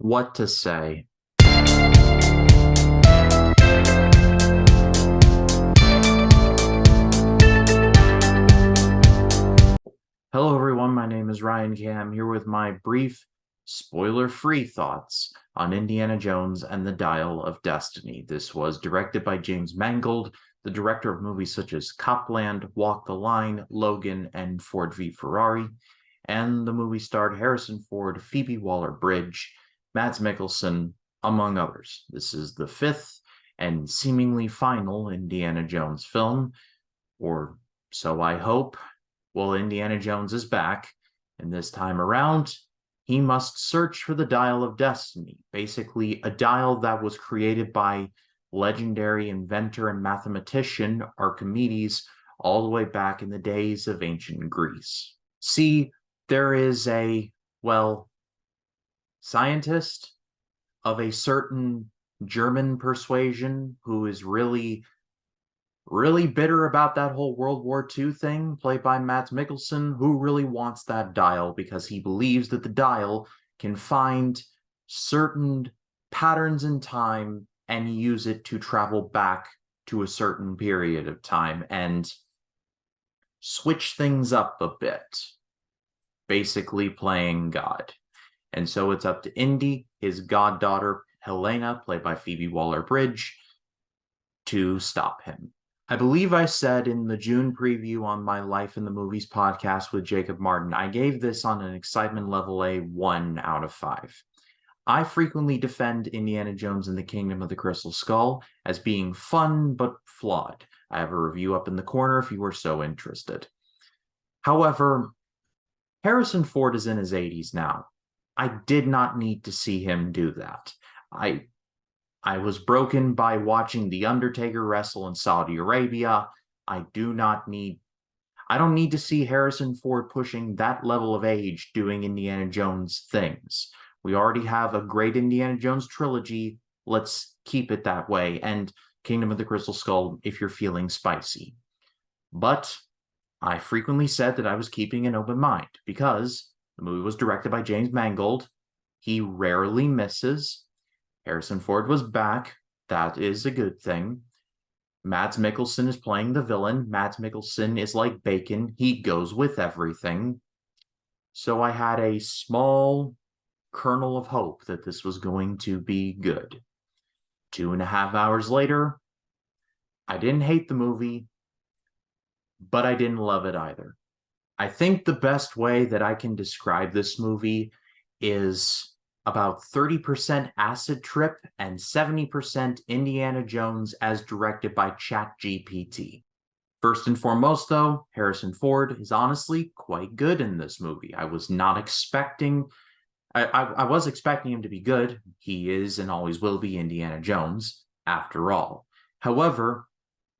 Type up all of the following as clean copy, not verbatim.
What to say? Hello, everyone. My name is Ryan Cam here with my brief, spoiler-free thoughts on Indiana Jones and the Dial of Destiny. This was directed by James Mangold, the director of movies such as Copland, Walk the Line, Logan, and Ford v Ferrari. And the movie starred Harrison Ford, Phoebe Waller-Bridge, Mads Mikkelsen, among others. This is the fifth and seemingly final Indiana Jones film, or so I hope. Well, Indiana Jones is back, and this time around, he must search for the Dial of Destiny, basically a dial that was created by legendary inventor and mathematician Archimedes all the way back in the days of ancient Greece. See, there is a, scientist of a certain German persuasion who is really bitter about that whole World War II thing, played by Mads Mikkelsen, who really wants that dial because he believes that the dial can find certain patterns in time and use it to travel back to a certain period of time and switch things up a bit, basically playing God. And so it's up to Indy, his goddaughter Helena, played by Phoebe Waller-Bridge, to stop him. I believe I said in the June preview on my Life in the Movies podcast with Jacob Martin, I gave this on an excitement level a 1 out of 5. I frequently defend Indiana Jones and the Kingdom of the Crystal Skull as being fun but flawed. I have a review up in the corner if you are so interested. However, Harrison Ford is in his 80s now. I did not need to see him do that. I was broken by watching The Undertaker wrestle in Saudi Arabia. I don't need to see Harrison Ford pushing that level of age doing Indiana Jones things. We already have a great Indiana Jones trilogy. Let's keep it that way. And Kingdom of the Crystal Skull if you're feeling spicy. But I frequently said that I was keeping an open mind because the movie was directed by James Mangold. He rarely misses. Harrison Ford was back. That is a good thing. Mads Mikkelsen is playing the villain. Mads Mikkelsen is like bacon. He goes with everything. So I had a small kernel of hope that this was going to be good. 2.5 hours later, I didn't hate the movie, but I didn't love it either. I think the best way that I can describe this movie is about 30% acid trip and 70% Indiana Jones as directed by ChatGPT. First and foremost, though, Harrison Ford is honestly quite good in this movie. I was expecting him to be good. He is and always will be Indiana Jones, after all. However,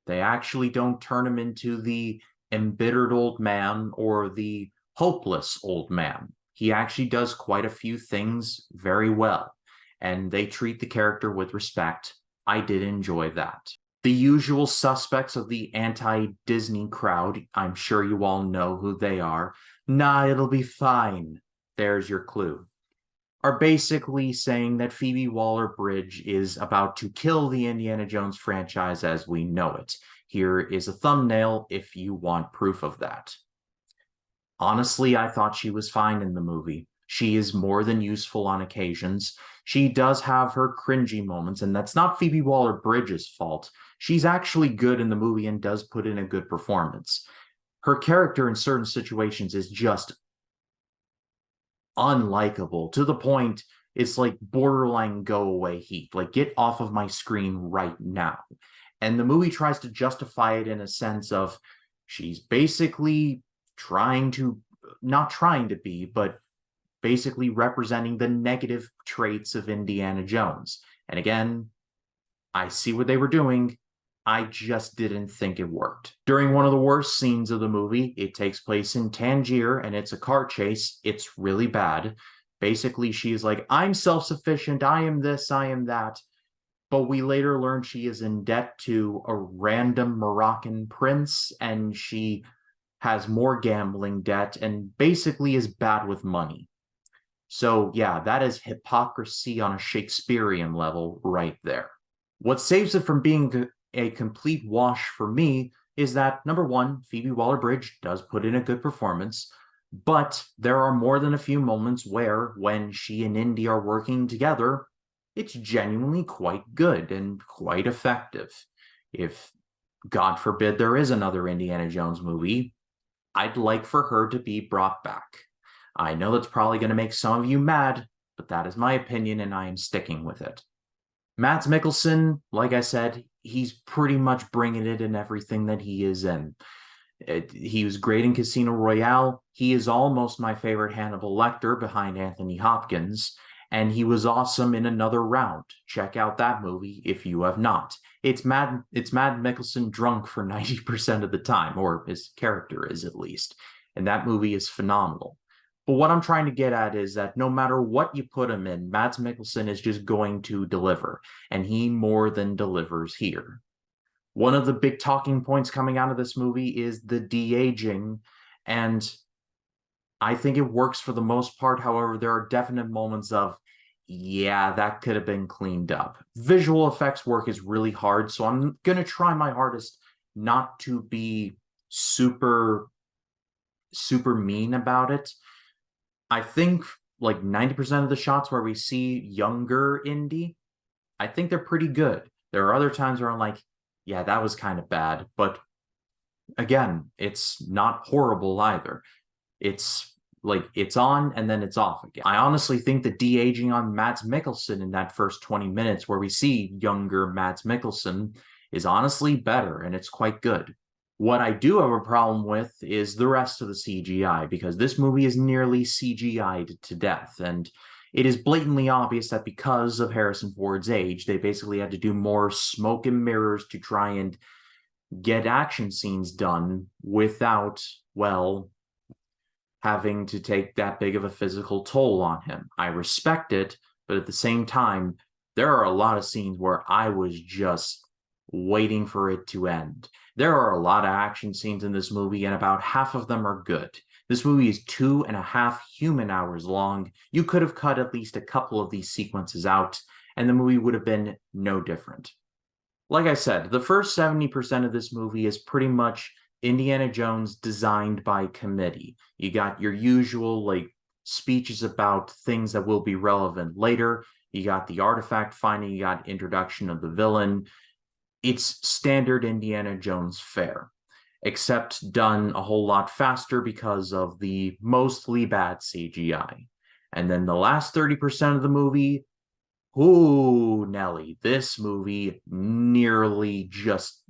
they actually don't turn him into the embittered old man or the hopeless old man. He actually does quite a few things very well, and they treat the character with respect. I did enjoy that. The usual suspects of the anti-Disney crowd, I'm sure you all know who they are. Nah, it'll be fine. There's your clue. Are basically saying that Phoebe Waller-Bridge is about to kill the Indiana Jones franchise as we know it. Here is a thumbnail if you want proof of that. Honestly, I thought she was fine in the movie. She is more than useful on occasions. She does have her cringy moments, and that's not Phoebe Waller-Bridge's fault. She's actually good in the movie and does put in a good performance. Her character in certain situations is just unlikable, to the point it's like borderline go away heat. Like, get off of my screen right now. And the movie tries to justify it in a sense of she's basically not trying to be, but basically representing the negative traits of Indiana Jones. And again, I see what they were doing. I just didn't think it worked. During one of the worst scenes of the movie, it takes place in Tangier, and it's a car chase. It's really bad. Basically, she's like, I'm self-sufficient, I am this, I am that. But we later learn she is in debt to a random Moroccan prince, and she has more gambling debt and basically is bad with money. So, yeah, that is hypocrisy on a Shakespearean level right there. What saves it from being a complete wash for me is that, number one, Phoebe Waller-Bridge does put in a good performance, but there are more than a few moments where, when she and Indy are working together, it's genuinely quite good and quite effective. If, God forbid, there is another Indiana Jones movie, I'd like for her to be brought back. I know that's probably going to make some of you mad, but that is my opinion and I am sticking with it. Mads Mikkelsen, like I said, he's pretty much bringing it in everything that he is in. He was great in Casino Royale. He is almost my favorite Hannibal Lecter behind Anthony Hopkins, and he was awesome in Another Round. Check out that movie if you have not. It's Mad Mikkelsen drunk for 90% of the time, or his character is at least, and that movie is phenomenal. But what I'm trying to get at is that no matter what you put him in, Mads Mikkelsen is just going to deliver, and he more than delivers here. One of the big talking points coming out of this movie is the de-aging, and I think it works for the most part. However, there are definite moments of, yeah, that could have been cleaned up. Visual effects work is really hard, so I'm going to try my hardest not to be super mean about it. I think like 90% of the shots where we see younger Indy, I think they're pretty good. There are other times where I'm like, yeah, that was kind of bad. But again, it's not horrible either. It's like it's on and then it's off again. I honestly think the de-aging on Mads Mikkelsen in that first 20 minutes where we see younger Mads Mikkelsen is honestly better and it's quite good. What I do have a problem with is the rest of the CGI, because this movie is nearly CGI'd to death, and it is blatantly obvious that because of Harrison Ford's age, they basically had to do more smoke and mirrors to try and get action scenes done without, well, having to take that big of a physical toll on him. I respect it, but at the same time, there are a lot of scenes where I was just waiting for it to end. There are a lot of action scenes in this movie, and about half of them are good. This movie is 2.5 human hours long. You could have cut at least a couple of these sequences out, and the movie would have been no different. Like I said, the first 70% of this movie is pretty much Indiana Jones designed by committee. You got your usual, like, speeches about things that will be relevant later. You got the artifact finding, you got introduction of the villain. It's standard Indiana Jones fare, except done a whole lot faster because of the mostly bad CGI. And then the last 30% of the movie, ooh, Nelly, this movie nearly just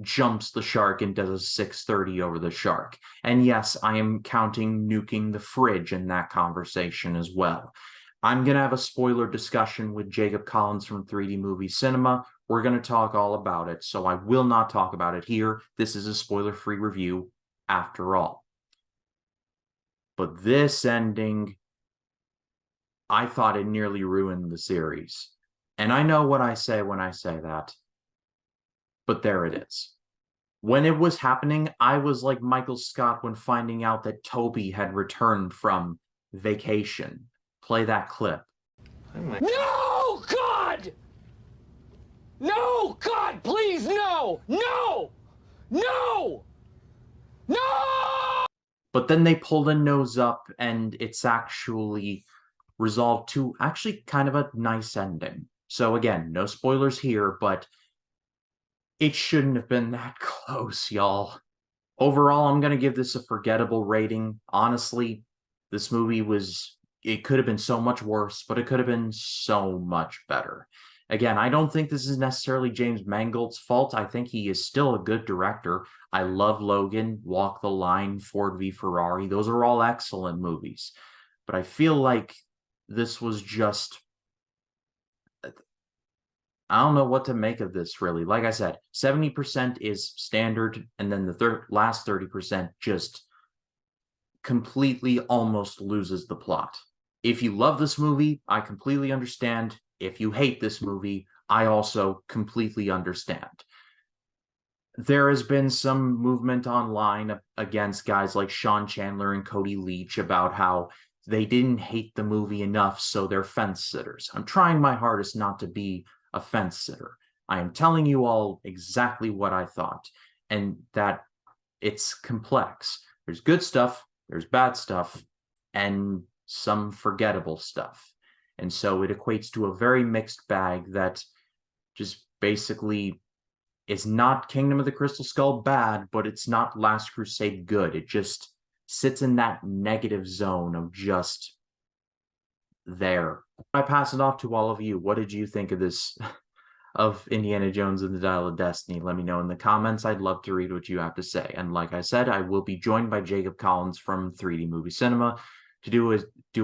jumps the shark and does a 630 over the shark. And yes, I am counting nuking the fridge in that conversation as well. I'm going to have a spoiler discussion with Jacob Collins from 3D Movie Cinema. We're going to talk all about it, so I will not talk about it here. This is a spoiler-free review after all. But this ending, I thought it nearly ruined the series. And I know what I say when I say that, but there it is. When it was happening, I was like Michael Scott when finding out that Toby had returned from vacation. Play that clip. No, God! No, God, please, no! No! No! No! But then they pulled a nose up, and it's actually resolved to actually kind of a nice ending. So again, no spoilers here, but it shouldn't have been that close, y'all. Overall, I'm going to give this a forgettable rating. Honestly, this movie it could have been so much worse, but it could have been so much better. Again, I don't think this is necessarily James Mangold's fault. I think he is still a good director. I love Logan, Walk the Line, Ford v Ferrari. Those are all excellent movies. But I feel like this was just, I don't know what to make of this, really. Like I said, 70% is standard, and then the last 30% just completely almost loses the plot. If you love this movie, I completely understand. If you hate this movie, I also completely understand. There has been some movement online against guys like Sean Chandler and Cody Leach about how they didn't hate the movie enough, so they're fence sitters. I'm trying my hardest not to be a fence sitter. I am telling you all exactly what I thought, and that it's complex. There's good stuff, there's bad stuff, and some forgettable stuff. And so it equates to a very mixed bag that just basically is not Kingdom of the Crystal Skull bad, but it's not Last Crusade good. It just sits in that negative zone of just there. I pass it off to all of you. What did you think of this, of Indiana Jones and the Dial of Destiny? Let me know in the comments. I'd love to read what you have to say. And like I said, I will be joined by Jacob Collins from 3D Movie Cinema to do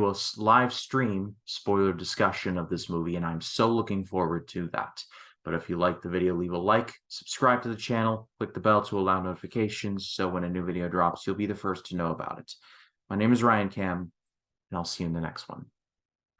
a live stream spoiler discussion of this movie, and I'm so looking forward to that. But if you like the video, leave a like, subscribe to the channel, click the bell to allow notifications, so when a new video drops, you'll be the first to know about it. My name is Ryan Cam, and I'll see you in the next one.